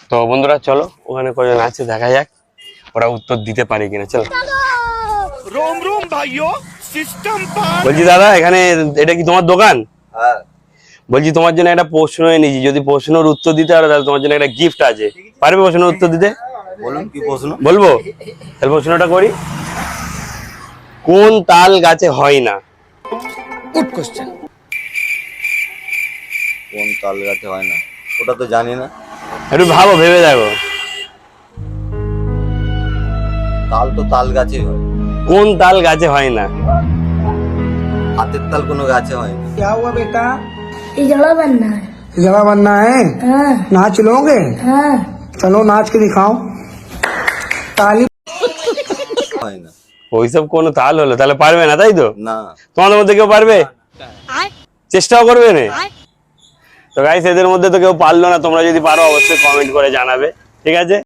তো বন্ধুরা চলো ওখানে কজন আছে দেখা যাক ওরা উত্তর দিতে পারে কিনা। চলো रोम रोम भाइयों सिस्टम पर বলছি দাদা এখানে এটা কি তোমার দোকান? হ্যাঁ বলছি তোমার জন্য একটা প্রশ্ন এনেছি, যদি প্রশ্নের উত্তর দিতে পারো তাহলে তোমার জন্য একটা গিফট আছে। পারবে প্রশ্নের উত্তর দিতে? বলুন কি প্রশ্ন? বলবো তাহলে প্রশ্নটা করি, কোন তাল গাছে হয় না? Good question. কোন তাল গাছে হয় না ওটা তো জানি না। একটু ভাবো, ভেবে দেখো। তাল তো তাল গাছেই হয়, কোন তাল গাছে হয় না? হাতের তাল কোনো গাছে হয় না। क्या हुआ बेटा? जड़ा बनना है। जगह बनना है। हाँ नाच लोगे? हाँ। चलो नाच के दिखाओ। ताली হয় না। ওইসব কোন তাল হলো? তাহলে পারবে না তাই তো? না তোমাদের মধ্যে কেউ পারবে? চেষ্টাও করবে না? তো গাইস এদের মধ্যে তো কেউ পারলো না, তোমরা যদি পারো অবশ্যই কমেন্ট করে জানাবে, ঠিক আছে?